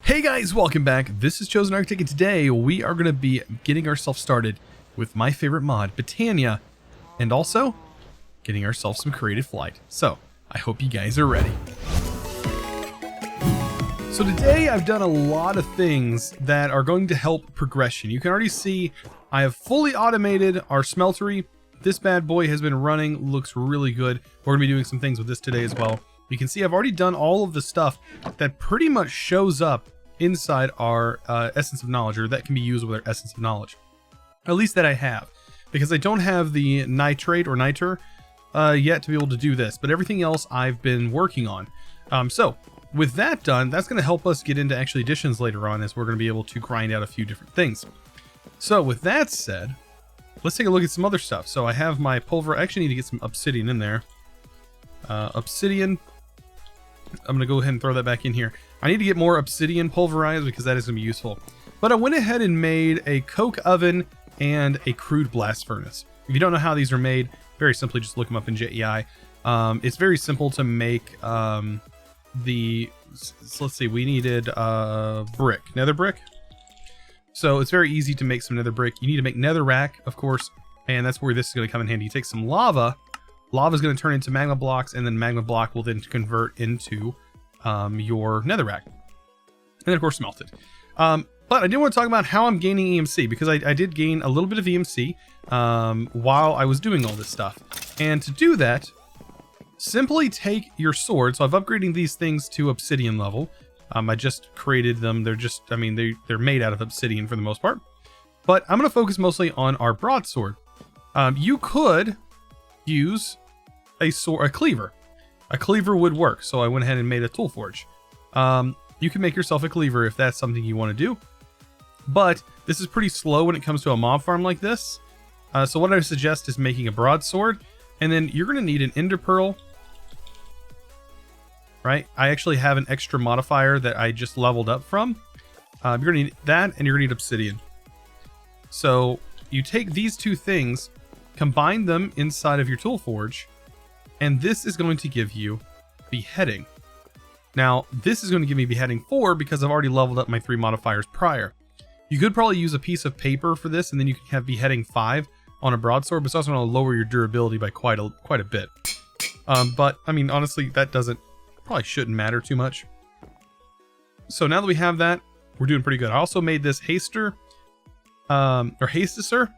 Hey guys, welcome back. This is ChosenArchitect, and today we are going to be getting ourselves started with my favorite mod, Botania, and also getting ourselves some creative flight. So, I hope you guys are ready. So today I've done a lot of things that are going to help progression. You can already see I have fully automated our smeltery. This bad boy has been running, looks really good. We're going to be doing some things with this today as well. You can see I've already done all of the stuff that pretty much shows up inside our Essence of Knowledge, or that can be used with our Essence of Knowledge. At least that I have, because I don't have the nitrate or niter yet to be able to do this, but everything else I've been working on. So with that done, that's going to help us get into actually additions later on, as we're going to be able to grind out a few different things. So with that said, let's take a look at some other stuff. So I have my pulver. I actually need to get some obsidian in there. Obsidian. I'm going to go ahead and throw that back in here. I need to get more obsidian pulverized because that is going to be useful. But I went ahead and made a coke oven and a crude blast furnace. If you don't know how these are made, very simply just look them up in JEI. It's very simple to make so let's see, we needed brick, nether brick. So it's very easy to make some nether brick. You need to make netherrack, of course, and that's where this is going to come in handy. You take some lava. Lava is going to turn into magma blocks, and then magma block will then convert into your netherrack, and then of course smelt it. But I did want to talk about how I'm gaining EMC, because I did gain a little bit of EMC while I was doing all this stuff. And to do that, simply take your sword. So I've upgraded these things to obsidian level. I just created them. They're just, I mean, they're made out of obsidian for the most part. But I'm going to focus mostly on our broadsword. You could use a cleaver. A cleaver would work, so I went ahead and made a tool forge. You can make yourself a cleaver if that's something you want to do, but this is pretty slow when it comes to a mob farm like this. So what I suggest is making a broadsword, and then you're going to need an ender pearl. Right? I actually have an extra modifier that I just leveled up from. You're going to need that, and you're going to need obsidian. So you take these two things, combine them inside of your tool forge, and this is going to give you beheading. Now, this is going to give me beheading 4 because I've already leveled up my 3 modifiers prior. You could probably use a piece of paper for this, and then you can have beheading 5 on a broadsword, but it's also going to lower your durability by quite a bit. But I mean, honestly, that probably shouldn't matter too much. So now that we have that, we're doing pretty good. I also made this haster, or hasticer,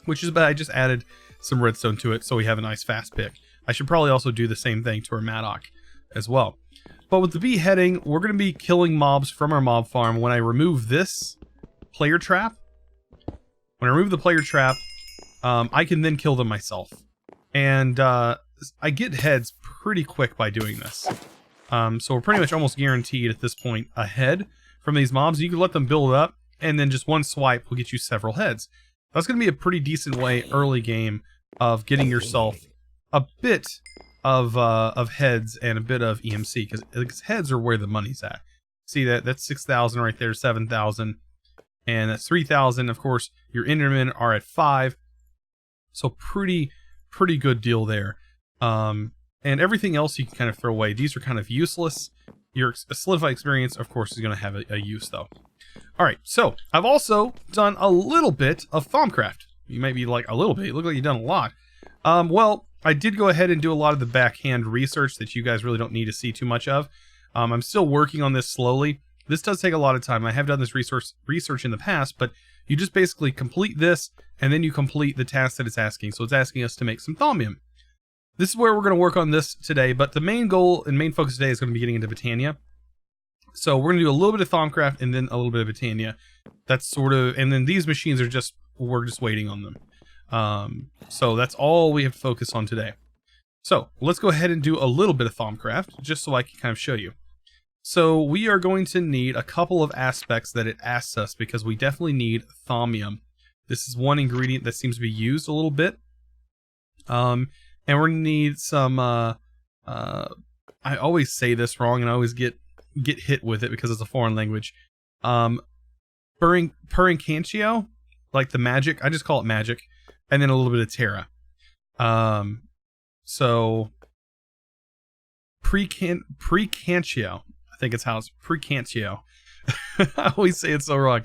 which is, but I just added some redstone to it so we have a nice fast pick. I should probably also do the same thing to our Maddock as well. But with the beheading, we're going to be killing mobs from our mob farm. When I remove this player trap, when I remove the player trap, I can then kill them myself. And I get heads pretty quick by doing this. So we're pretty much almost guaranteed at this point a head from these mobs. You can let them build up, and then just one swipe will get you several heads. That's going to be a pretty decent way early game of getting yourself a bit of heads and a bit of EMC, because heads are where the money's at. See that's 6,000 right there, 7,000, and that's 3,000. Of course, your Endermen are at 5, so pretty good deal there. And everything else you can kind of throw away. These are kind of useless. Your solidified experience, of course, is going to have a use though. Alright, so I've also done a little bit of Thaumcraft. You might be like, a little bit? You look like you've done a lot. Well, I did go ahead and do a lot of the backhand research that you guys really don't need to see too much of. I'm still working on this slowly. This does take a lot of time. I have done this research in the past, but you just basically complete this, and then you complete the task that it's asking. So it's asking us to make some thaumium. This is where we're going to work on this today, but the main goal and main focus today is going to be getting into Botania. So we're going to do a little bit of Thaumcraft and then a little bit of Botania. That's sort of, and then these machines are just, we're just waiting on them. So that's all we have to focus on today. So let's go ahead and do a little bit of Thaumcraft, just so I can kind of show you. So we are going to need a couple of aspects that it asks us, because we definitely need thaumium. This is one ingredient that seems to be used a little bit. And we're going to need some, I always say this wrong and I always get hit with it because it's a foreign language. Purincantio, like the magic. I just call it magic. And then a little bit of Terra. So Precantio. I I think it's how it's Precantio. I always say it so wrong.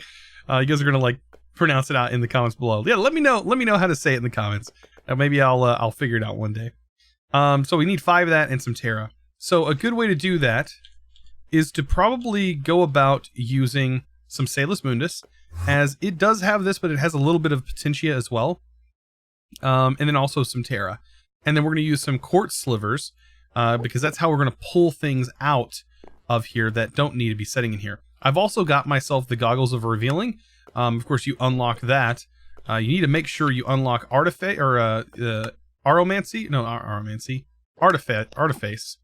You guys are gonna like pronounce it out in the comments below. Yeah, let me know how to say it in the comments. Maybe I'll figure it out one day. So we need 5 of that and some Terra. So a good way to do that is to probably go about using some Salus Mundus, as it does have this, but it has a little bit of Potentia as well. And then also some Terra. And then we're going to use some quartz slivers, because that's how we're going to pull things out of here that don't need to be sitting in here. I've also got myself the Goggles of Revealing. Of course, you unlock that. You need to make sure you unlock Artiface, or Aromancy? No, Aromancy. Artiface.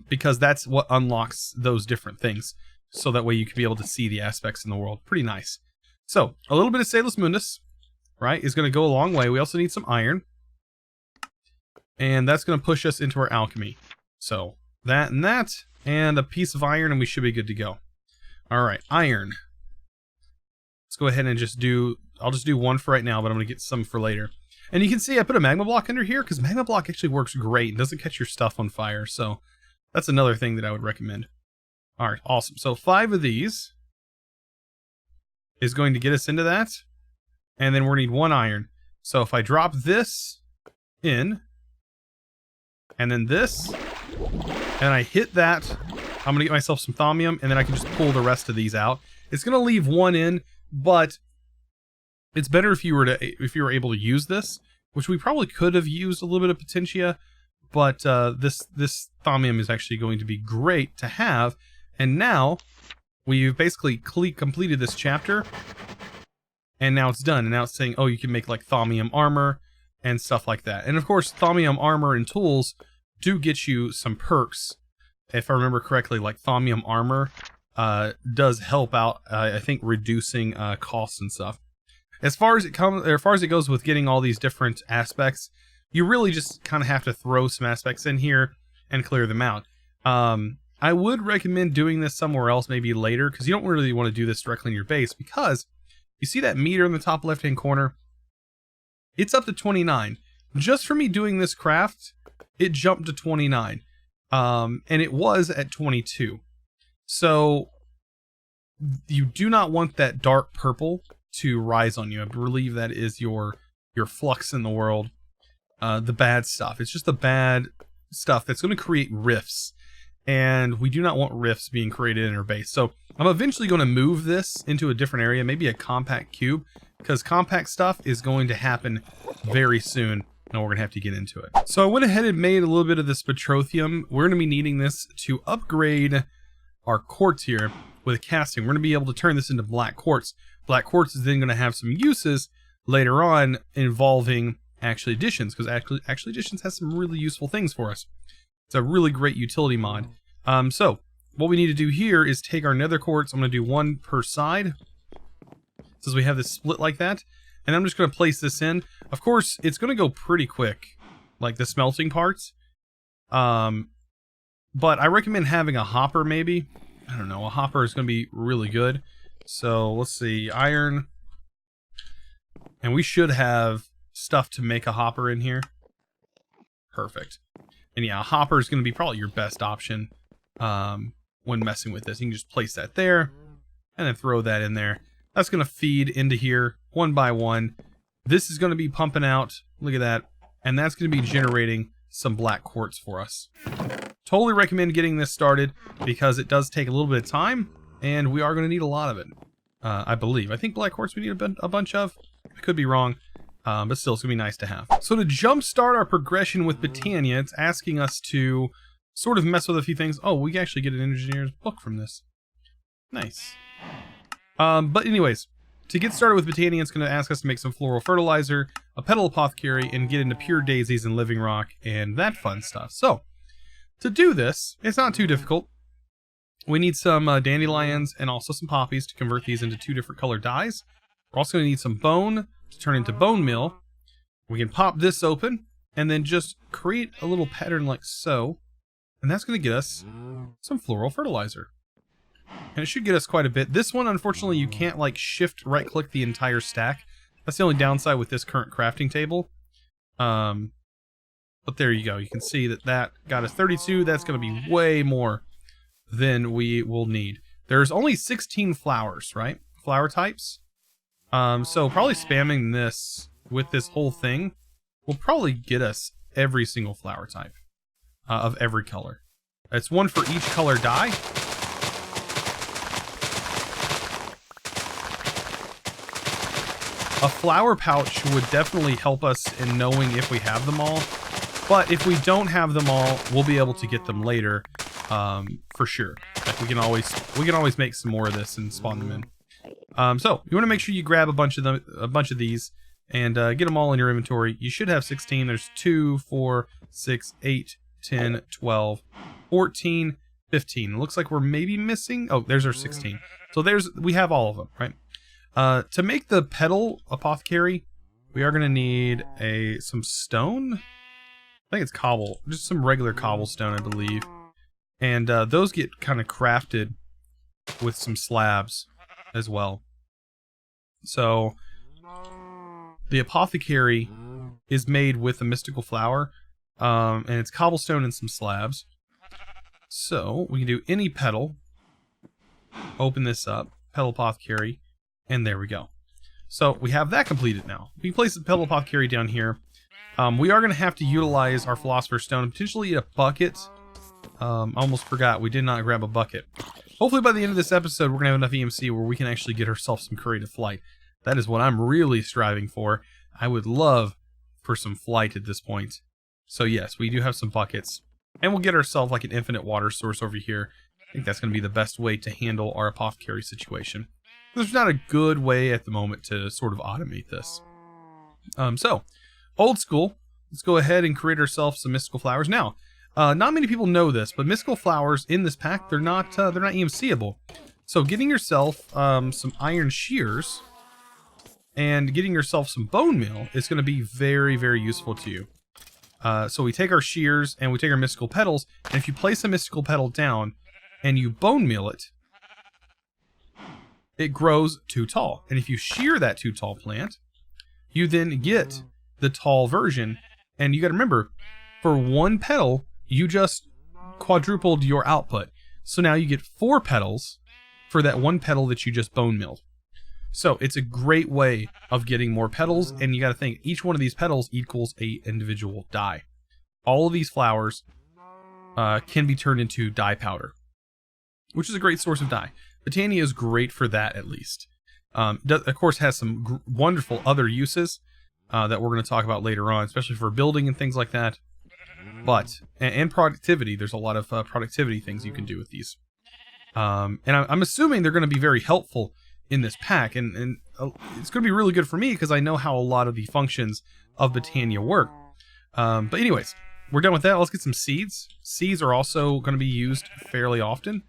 Because that's what unlocks those different things. So that way you can be able to see the aspects in the world. Pretty nice. So, a little bit of Salus Mundus, right, is going to go a long way. We also need some iron. And that's going to push us into our alchemy. So, that, and a piece of iron, and we should be good to go. Alright, iron. Let's go ahead and just do... I'll just do 1 for right now, but I'm going to get some for later. And you can see I put a magma block under here, because magma block actually works great and doesn't catch your stuff on fire. So, that's another thing that I would recommend. Alright, awesome. So 5 of these is going to get us into that. And then we're going to need 1 iron. So if I drop this in, and then this, and I hit that, I'm going to get myself some thaumium, and then I can just pull the rest of these out. It's going to leave 1 in, but it's better if you were able to use this, which we probably could have used a little bit of Potentia, but this thaumium is actually going to be great to have. And now, we've basically completed this chapter, and now it's done. And now it's saying, oh, you can make like thaumium armor and stuff like that. And of course, thaumium armor and tools do get you some perks. If I remember correctly, like thaumium armor does help out, I think, reducing costs and stuff. As far as it goes with getting all these different aspects, you really just kind of have to throw some aspects in here and clear them out. I would recommend doing this somewhere else, maybe later, because you don't really want to do this directly in your base, because you see that meter in the top left-hand corner? It's up to 29. Just for me doing this craft, it jumped to 29. And it was at 22. So, you do not want that dark purple to rise on you. I believe that is your flux in the world. The bad stuff. It's just the bad stuff that's going to create rifts. And we do not want rifts being created in our base. So I'm eventually going to move this into a different area, maybe a compact cube, because compact stuff is going to happen very soon, and we're going to have to get into it. So I went ahead and made a little bit of this petrothium. We're going to be needing this to upgrade our quartz here with casting. We're going to be able to turn this into black quartz. Black quartz is then going to have some uses later on involving actual additions, because actual additions has some really useful things for us. It's a really great utility mod. So, what we need to do here is take our nether quartz. I'm going to do 1 per side, since we have this split like that. And I'm just going to place this in. Of course, it's going to go pretty quick, like the smelting parts. But I recommend having a hopper, maybe. I don't know, a hopper is going to be really good. So, let's see, iron. And we should have stuff to make a hopper in here. Perfect. And yeah, a hopper is going to be probably your best option when messing with this. You can just place that there, and then throw that in there. That's going to feed into here, 1 by 1. This is going to be pumping out, look at that, and that's going to be generating some black quartz for us. Totally recommend getting this started, because it does take a little bit of time, and we are going to need a lot of it, I believe. I think black quartz we need a bunch of. I could be wrong. But still, it's going to be nice to have. So to jumpstart our progression with Botania, it's asking us to sort of mess with a few things. Oh, we can actually get an engineer's book from this. Nice. But anyways, to get started with Botania, it's going to ask us to make some floral fertilizer, a petal apothecary, and get into pure daisies and living rock, and that fun stuff. So, to do this, it's not too difficult. We need some dandelions and also some poppies to convert these into 2 different color dyes. We're also going to need some bone to turn into bone meal. We can pop this open and then just create a little pattern like so, and that's going to get us some floral fertilizer, and it should get us quite a bit. This one, unfortunately, you can't like shift right click the entire stack. That's the only downside with this current crafting table. But there you go, you can see that got us 32. That's going to be way more then we will need. There's only 16 flowers, right? Flower types. So probably spamming this with this whole thing will probably get us every single flower type of every color. It's one for each color dye. A flower pouch would definitely help us in knowing if we have them all. But if we don't have them all, we'll be able to get them later, for sure. Like we can always make some more of this and spawn them in. So you want to make sure you grab a bunch of these, and get them all in your inventory. You should have 16. There's 2, 4, 6, 8, 10, 12, 14, 15. It looks like we're maybe missing. Oh, there's our 16. So we have all of them, right? To make the petal apothecary, we are going to need some stone. I think it's cobble, just some regular cobblestone, I believe. And those get kind of crafted with some slabs as well. So the apothecary is made with a mystical flower, and it's cobblestone and some slabs. So we can do any petal, open this up, petal apothecary, and there we go. So we have that completed now. We can place the petal apothecary down here. We are going to have to utilize our philosopher's stone and potentially a bucket. I almost forgot we did not grab a bucket. Hopefully by the end of this episode we're going to have enough EMC where we can actually get ourselves some creative flight. That is what I'm really striving for. I would love for some flight at this point. So yes, we do have some buckets. And we'll get ourselves like an infinite water source over here. I think that's going to be the best way to handle our apothecary situation. There's not a good way at the moment to sort of automate this. So, old school, let's go ahead and create ourselves some mystical flowers. Now, not many people know this, but mystical flowers in this pack, they're not EMCable. So getting yourself some iron shears and getting yourself some bone meal is going to be very, very useful to you. So we take our shears and we take our mystical petals, and if you place a mystical petal down and you bone meal it, it grows too tall. And if you shear that too tall plant, you then get the tall version. And you got to remember, for one petal, you just quadrupled your output. So now you get 4 petals for that one petal that you just bone milled. So it's a great way of getting more petals, and you got to think each one of these petals equals a individual dye. All of these flowers can be turned into dye powder, which is a great source of dye. Botania is great for that, at least. Of course, has some wonderful other uses that we're going to talk about later on, especially for building and things like that. But and productivity, there's a lot of productivity things you can do with these. And I'm assuming they're going to be very helpful in this pack, and it's going to be really good for me because I know how a lot of the functions of Botania work. But anyways, we're done with that. Let's get some seeds. Seeds are also going to be used fairly often.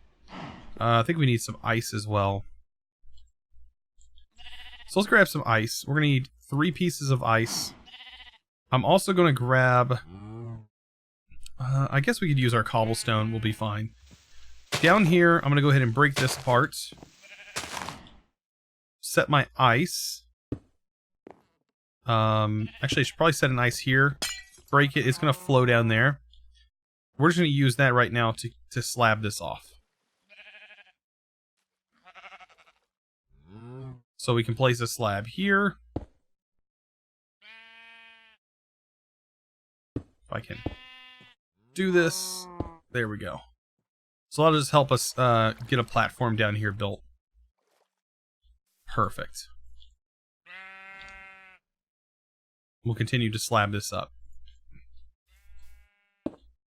I think we need some ice as well. So let's grab some ice. We're going to need 3 pieces of ice. I'm also going to grab... I guess we could use our cobblestone. We'll be fine. Down here, I'm going to go ahead and break this apart. Set my ice. Actually, I should probably set an ice here. Break it. It's going to flow down there. We're just going to use that right now to slab this off. So we can place a slab here. If I can do this. There we go. So that'll just help us get a platform down here built. Perfect. We'll continue to slab this up.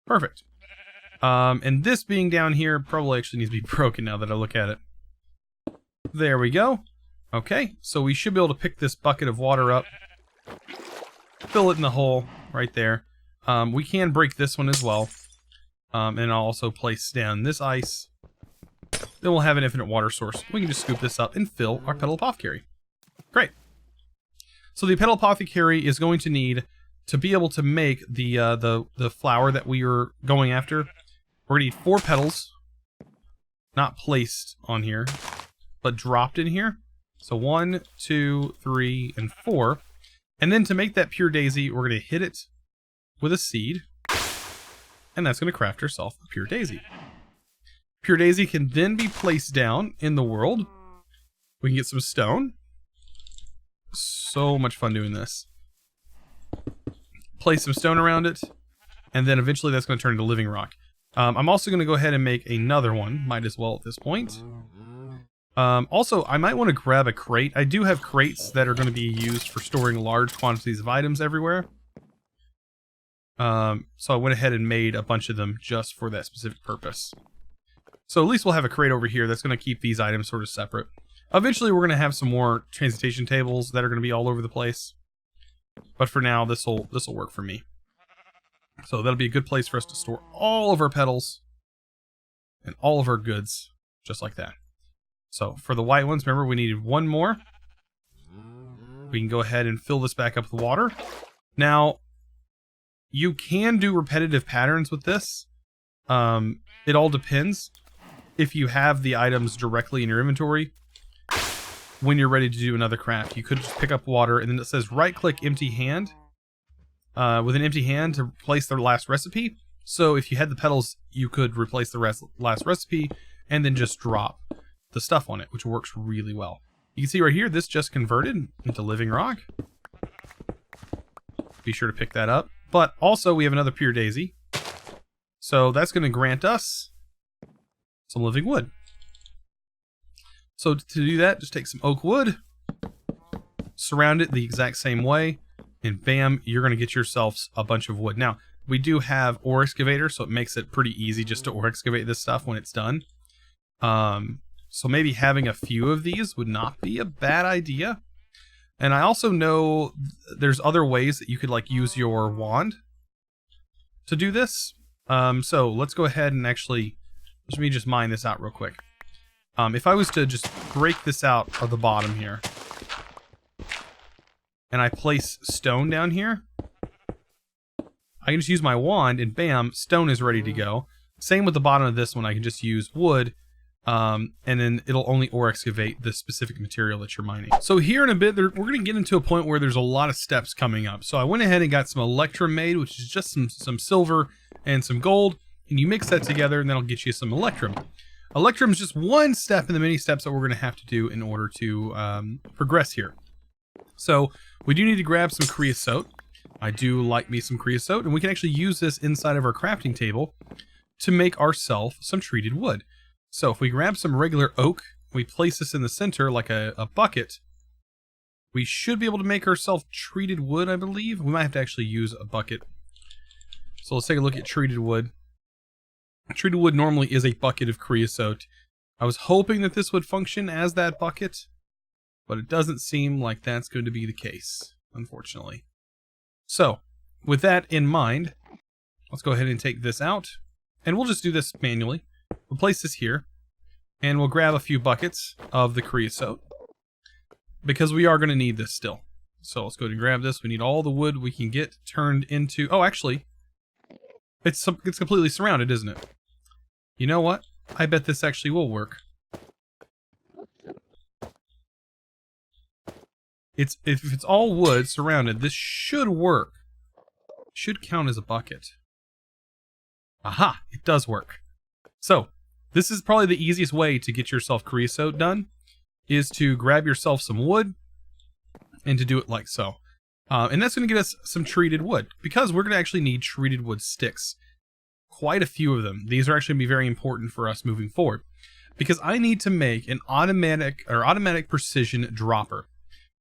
Perfect. And this being down here probably actually needs to be broken now that I look at it. There we go. Okay, so we should be able to pick this bucket of water up, fill it in the hole right there. We can break this one as well. And I'll also place down this ice. Then we'll have an infinite water source. We can just scoop this up and fill our petal apothecary. Great. So the petal apothecary is going to need, to be able to make the flower that we are going after, we're going to need 4 petals. Not placed on here, but dropped in here. So 1, 2, 3, and 4. And then to make that pure daisy, we're going to hit it with a seed. And that's going to craft ourselves a pure daisy. Pure Daisy can then be placed down in the world. We can get some stone. So much fun doing this. Place some stone around it, and then eventually that's going to turn into living rock. I'm also going to go ahead and make another one. Might as well at this point. Also, I might want to grab a crate. I do have crates that are going to be used for storing large quantities of items everywhere. So I went ahead and made a bunch of them just for that specific purpose. So at least we'll have a crate over here that's going to keep these items sort of separate. Eventually we're going to have some more transmutation tables that are going to be all over the place. But for now, this'll work for me. So that'll be a good place for us to store all of our petals and all of our goods, just like that. So for the white ones, remember we needed one more. We can go ahead and fill this back up with water. Now, you can do repetitive patterns with this. It all depends. If you have the items directly in your inventory, when you're ready to do another craft, you could just pick up water, and then it says right-click empty hand. With an empty hand to replace the last recipe. So if you had the petals, you could replace the last recipe and then just drop the stuff on it, which works really well. You can see right here, this just converted into living rock. Be sure to pick that up. But also we have another Pure Daisy. So that's going to grant us some living wood. So to do that, just take some oak wood, surround it the exact same way, and bam, you're going to get yourselves a bunch of wood. Now, we do have ore excavator, so it makes it pretty easy just to ore excavate this stuff when it's done. So maybe having a few of these would not be a bad idea. And I also know there's other ways that you could like use your wand to do this. So let's go ahead and actually, let me just mine this out real quick. If I was to just break this out of the bottom here, and I place stone down here, I can just use my wand and bam, stone is ready to go. Same with the bottom of this one, I can just use wood, and then it'll only ore excavate the specific material that you're mining. So here in a bit, we're going to get into a point where there's a lot of steps coming up. So I went ahead and got some electrum made, which is just some silver and some gold, and you mix that together and that'll get you some electrum. Electrum is just one step in the many steps that we're going to have to do in order to progress here. So we do need to grab some creosote. I do like me some creosote, and we can actually use this inside of our crafting table to make ourselves some treated wood. So if we grab some regular oak, we place this in the center like a bucket, we should be able to make ourselves treated wood, I believe. We might have to actually use a bucket. So let's take a look at treated wood. Treated wood normally is a bucket of creosote. I was hoping that this would function as that bucket, but it doesn't seem like that's going to be the case, unfortunately. So, with that in mind, let's go ahead and take this out, and we'll just do this manually. We'll place this here, and we'll grab a few buckets of the creosote, because we are going to need this still. So let's go ahead and grab this. We need all the wood we can get turned into... Oh, actually, it's completely surrounded, isn't it? You know what? I bet this actually will work. If it's all wood surrounded, this should work. Should count as a bucket. Aha! It does work. So, this is probably the easiest way to get yourself creosote done, is to grab yourself some wood and to do it like so. And that's going to get us some treated wood, because we're going to actually need treated wood sticks. Quite a few of them. These are actually going to be very important for us moving forward, because I need to make an automatic precision dropper.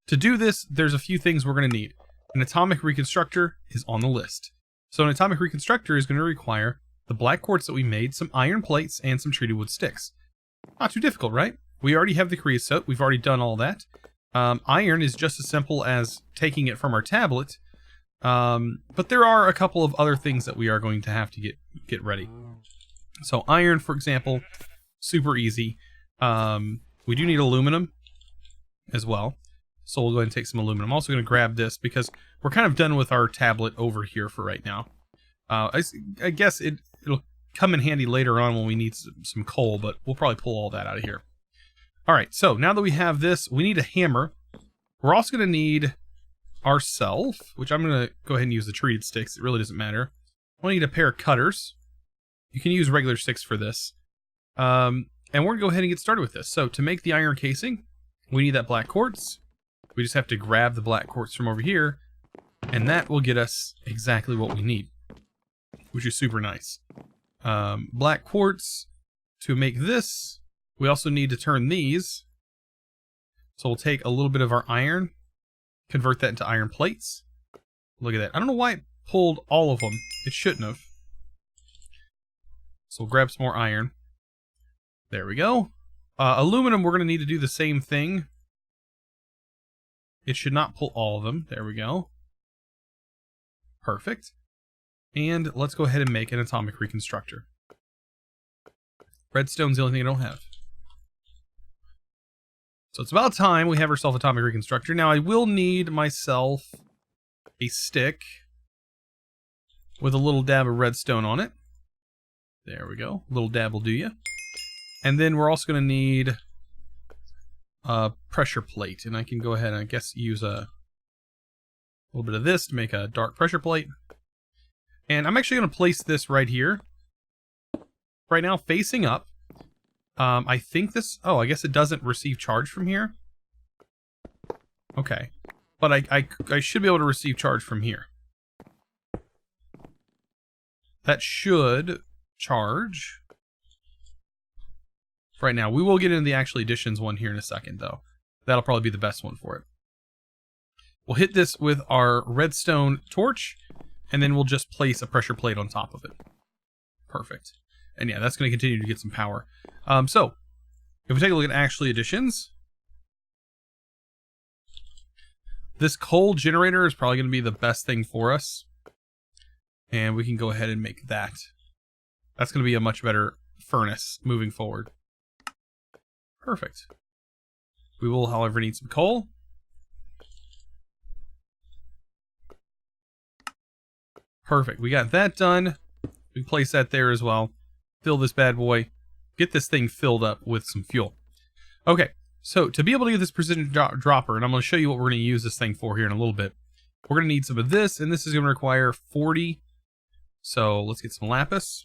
To do this, there's a few things we're going to need. An atomic reconstructor is on the list. So an atomic reconstructor is going to require the black quartz that we made, some iron plates, and some treated wood sticks. Not too difficult, right? We already have the creosote. We've already done all that. Iron is just as simple as taking it from our tablet. But there are a couple of other things that we are going to have to get ready. So iron, for example, super easy. We do need aluminum as well. So we'll go ahead and take some aluminum. I'm also going to grab this because we're kind of done with our tablet over here for right now. I guess it'll come in handy later on when we need some coal, but we'll probably pull all that out of here. Alright, so now that we have this, we need a hammer. We're also going to need ourselves, which I'm going to go ahead and use the treated sticks. It really doesn't matter. We'll need a pair of cutters. You can use regular sticks for this. And we're going to go ahead and get started with this. So to make the iron casing, we need that black quartz. We just have to grab the black quartz from over here, and that will get us exactly what we need, which is super nice. Black quartz to make this. We also need to turn these. So we'll take a little bit of our iron, convert that into iron plates. Look at that. I don't know why it pulled all of them. It shouldn't have. So we'll grab some more iron. There we go. Aluminum, we're going to need to do the same thing. It should not pull all of them. There we go. Perfect. And let's go ahead and make an atomic reconstructor. Redstone's the only thing I don't have. So it's about time we have ourselves atomic reconstructor. Now I will need myself a stick with a little dab of redstone on it. There we go. A little dab will do ya. And then we're also going to need a pressure plate. And I can go ahead and I guess use a little bit of this to make a dark pressure plate. And I'm actually going to place this right here. Right now, facing up. I think this... Oh, I guess it doesn't receive charge from here. Okay. But I should be able to receive charge from here. That should charge. Right now. We will get into the actual additions one here in a second, though. That'll probably be the best one for it. We'll hit this with our redstone torch, and then we'll just place a pressure plate on top of it. Perfect. And yeah, that's going to continue to get some power. So, if we take a look at actually additions, this coal generator is probably going to be the best thing for us. And we can go ahead and make that. That's going to be a much better furnace moving forward. Perfect. We will, however, need some coal. Perfect. We got that done. We place that there as well. Fill this bad boy. Get this thing filled up with some fuel. Okay, so to be able to get this precision dropper, and I'm going to show you what we're going to use this thing for here in a little bit. We're going to need some of this, and this is going to require 40. So let's get some lapis.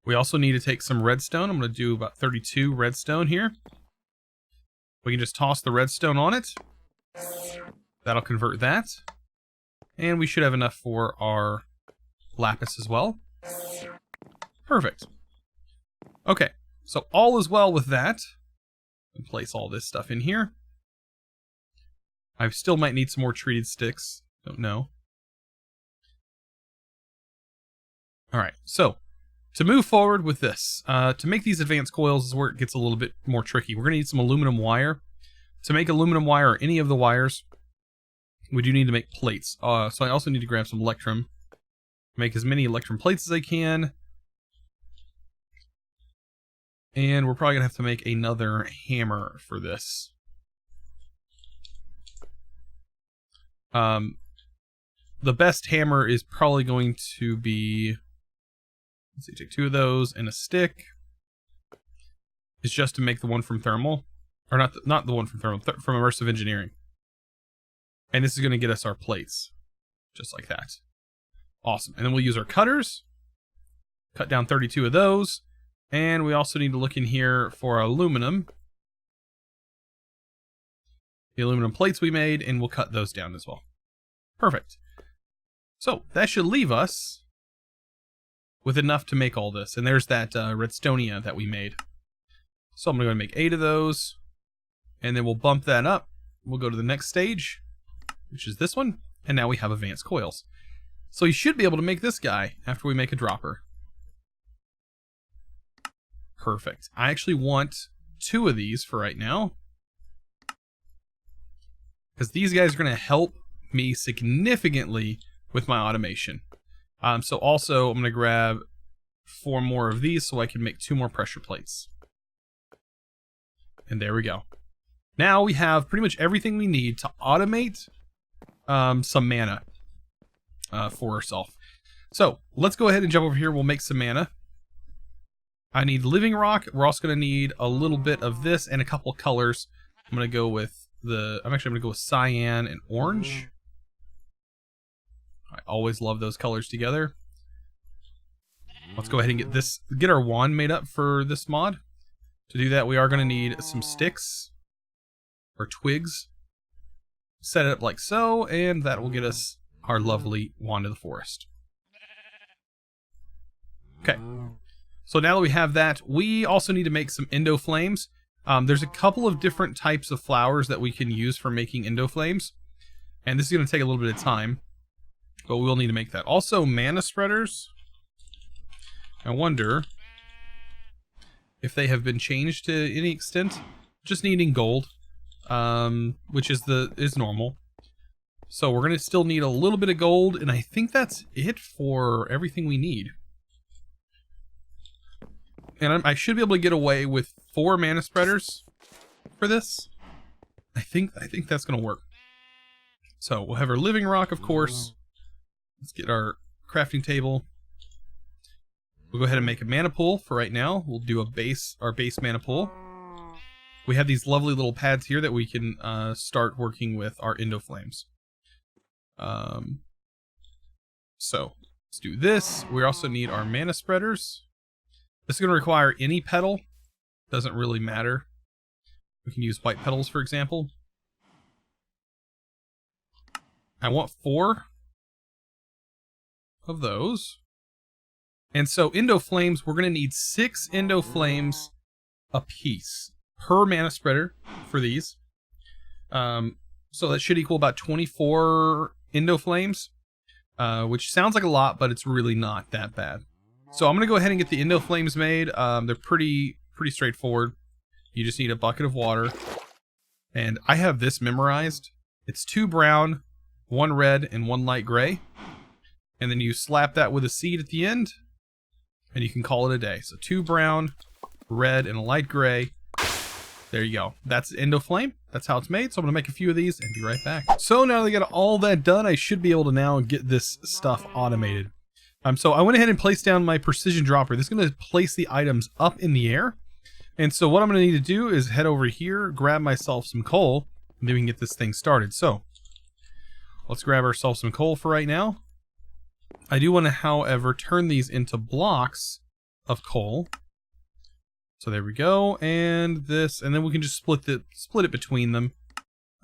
We also need to take some redstone. I'm going to do about 32 redstone here. We can just toss the redstone on it. That'll convert that. And we should have enough for our lapis as well. Perfect. Okay, so all is well with that. And place all this stuff in here. I still might need some more treated sticks. Don't know. Alright, so to move forward with this, to make these advanced coils is where it gets a little bit more tricky. We're going to need some aluminum wire. To make aluminum wire or any of the wires, we do need to make plates. So I also need to grab some electrum. Make as many electrum plates as I can. And we're probably going to have to make another hammer for this. The best hammer is probably going to be... Let's see, take 2 of those and a stick. It's just to make the one from thermal. Or not the one from thermal, from immersive engineering. And this is going to get us our plates. Just like that. Awesome. And then we'll use our cutters. Cut down 32 of those. And we also need to look in here for aluminum. The aluminum plates we made, and we'll cut those down as well. Perfect. So, that should leave us with enough to make all this. And there's that redstonia that we made. So I'm going to make 8 of those. And then we'll bump that up. We'll go to the next stage, which is this one. And now we have advanced coils. So you should be able to make this guy after we make a dropper. Perfect. I actually want 2 of these for right now. Because these guys are going to help me significantly with my automation. So also, I'm going to grab 4 more of these so I can make 2 more pressure plates. And there we go. Now we have pretty much everything we need to automate some mana for ourselves. So, let's go ahead and jump over here. We'll make some mana. I need living rock. We're also going to need a little bit of this and a couple colors. I'm going to go with I'm actually going to go with cyan and orange. I always love those colors together. Let's go ahead and get our wand made up for this mod. To do that, we are going to need some sticks or twigs. Set it up like so, and that will get us our lovely wand of the forest. Okay. So now that we have that, we also need to make some endoflames. There's a couple of different types of flowers that we can use for making endoflames. And this is going to take a little bit of time, but we'll need to make that. Also, mana spreaders. I wonder if they have been changed to any extent. Just needing gold, which is normal. So we're going to still need a little bit of gold, and I think that's it for everything we need. And I should be able to get away with 4 mana spreaders for this. I think that's going to work. So we'll have our living rock, of course. Let's get our crafting table. We'll go ahead and make a mana pool for right now. We'll do our base mana pool. We have these lovely little pads here that we can start working with our endoflames. So let's do this. We also need our mana spreaders. This is going to require any petal. Doesn't really matter. We can use white petals, for example. I want 4 of those. And so endoflames, we're going to need 6 endoflames a piece per mana spreader for these. So that should equal about 24 endoflames, which sounds like a lot, but it's really not that bad. So I'm going to go ahead and get the endoflames made. They're pretty straightforward. You just need a bucket of water. And I have this memorized. It's 2 brown, 1 red, and 1 light gray. And then you slap that with a seed at the end, and you can call it a day. So 2 brown, red, and a light gray. There you go. That's endoflame. That's how it's made. So I'm going to make a few of these and be right back. So now that I got all that done, I should be able to now get this stuff automated. So I went ahead and placed down my precision dropper. This is going to place the items up in the air. And so what I'm going to need to do is head over here, grab myself some coal, and then we can get this thing started. So let's grab ourselves some coal for right now. I do want to, however, turn these into blocks of coal. So there we go, and this, and then we can just split it between them.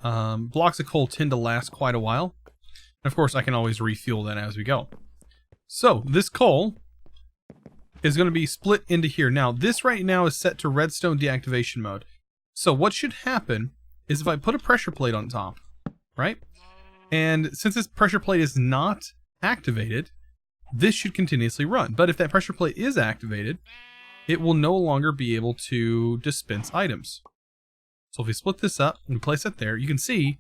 Blocks of coal tend to last quite a while. And of course, I can always refuel that as we go. So this coal is going to be split into here. Now, this right now is set to redstone deactivation mode. So what should happen is if I put a pressure plate on top, right? And since this pressure plate is not activated, this should continuously run. But if that pressure plate is activated, it will no longer be able to dispense items. So if we split this up and place it there, you can see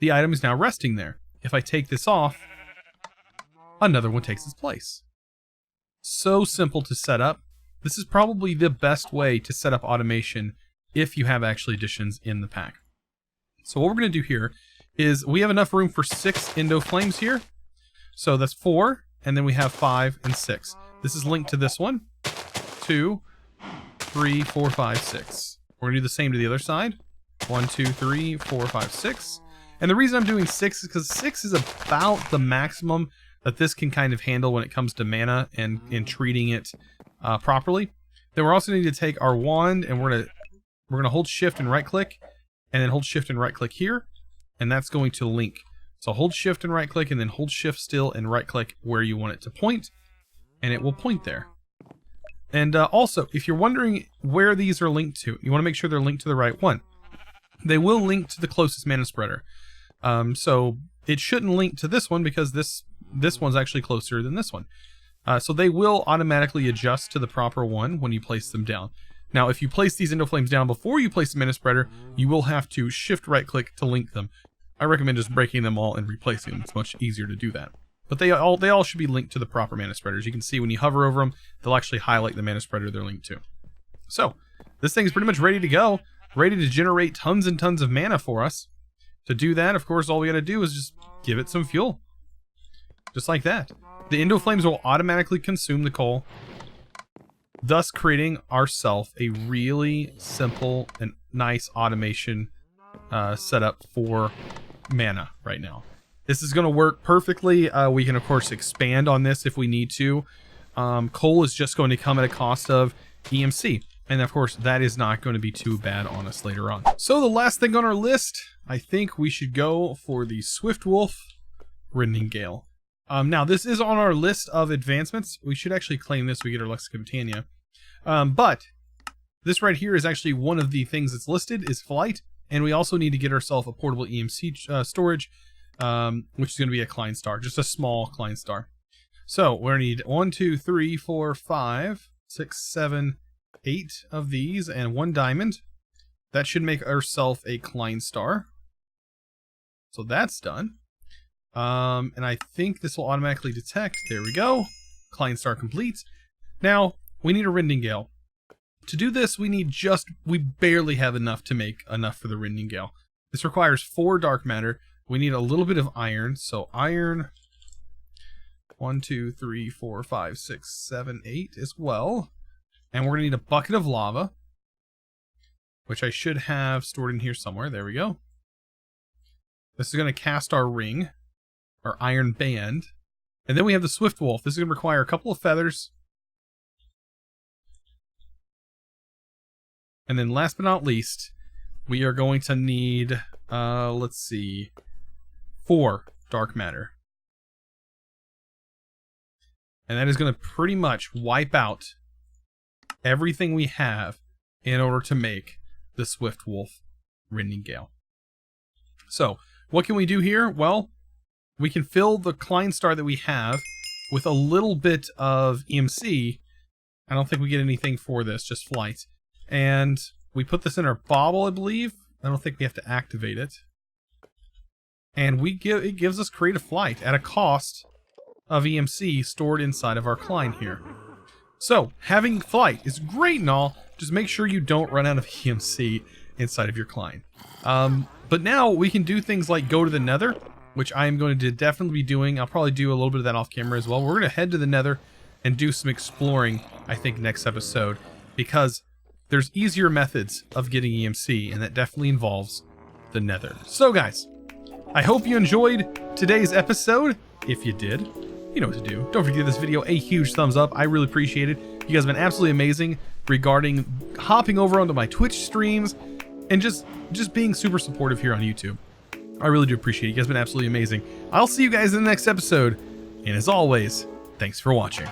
the item is now resting there. If I take this off, another one takes its place. So simple to set up. This is probably the best way to set up automation if you have actually additions in the pack. So what we're going to do here is we have enough room for 6 endoflames here. So that's 4, and then we have 5 and 6. This is linked to this one. 2, 3, 4, 5, 6. We're going to do the same to the other side. 1, 2, 3, 4, 5, 6. And the reason I'm doing 6 is because 6 is about the maximum that this can kind of handle when it comes to mana and treating it properly. Then we're also going to take our wand, and we're gonna hold shift and right click, and then hold shift and right click here, and that's going to link. So hold shift and right click, and then hold shift still and right click where you want it to point, and it will point there. And also, if you're wondering where these are linked to, you want to make sure they're linked to the right one. They will link to the closest mana spreader. So it shouldn't link to this one because this one's actually closer than this one. So they will automatically adjust to the proper one when you place them down. Now, if you place these endoflames down before you place the mana spreader, you will have to shift right click to link them. I recommend just breaking them all and replacing them. It's much easier to do that. But they all should be linked to the proper mana spreaders. You can see when you hover over them, they'll actually highlight the mana spreader they're linked to. So this thing is pretty much ready to go, ready to generate tons and tons of mana for us. To do that, of course, all we got to do is just give it some fuel. Just like that. The endoflames will automatically consume the coal, thus creating ourselves a really simple and nice automation setup for mana right now. This is going to work perfectly. We can, of course, expand on this if we need to. coal is just going to come at a cost of EMC. And of course, that is not going to be too bad on us later on. So the last thing on our list, I think we should go for the Swift Wolf Rending Gale. Now, this is on our list of advancements. We should actually claim this. We get our Lexicon Botania. But this right here is actually one of the things that's listed is flight. And we also need to get ourselves a portable EMC storage, which is going to be a Klein star, just a small Klein star. So we're going to need 1, 2, 3, 4, 5, 6, 7, 8 of these and 1 diamond. That should make ourselves a Klein star. So that's done. And I think this will automatically detect. There we go. Klein star complete. Now we need a Rending Gale. To do this, we barely have enough to make enough for the Rending Gale. This requires 4 dark matter. We need a little bit of iron. So iron 1, 2, 3, 4, 5, 6, 7, 8 as well. And we're going to need a bucket of lava, which I should have stored in here somewhere. There we go. This is going to cast our ring, our iron band. And then we have the Swift Wolf. This is going to require a couple of feathers. And then last but not least, we are going to need, let's see, 4 dark matter. And that is going to pretty much wipe out everything we have in order to make the Swift Wolf Rending Gale. So, what can we do here? Well, we can fill the Klein star that we have with a little bit of EMC. I don't think we get anything for this, just flight. And we put this in our bauble, I believe. I don't think we have to activate it. And it gives us creative flight at a cost of EMC stored inside of our Klein here. So, having flight is great and all, just make sure you don't run out of EMC inside of your Klein. But now we can do things like go to the Nether, which I am going to definitely be doing. I'll probably do a little bit of that off camera as well. We're going to head to the Nether and do some exploring, I think, next episode, because there's easier methods of getting EMC, and that definitely involves the Nether. So guys, I hope you enjoyed today's episode. If you did, you know what to do. Don't forget to give this video a huge thumbs up. I really appreciate it. You guys have been absolutely amazing regarding hopping over onto my Twitch streams and just being super supportive here on YouTube. I really do appreciate it. You guys have been absolutely amazing. I'll see you guys in the next episode. And as always, thanks for watching.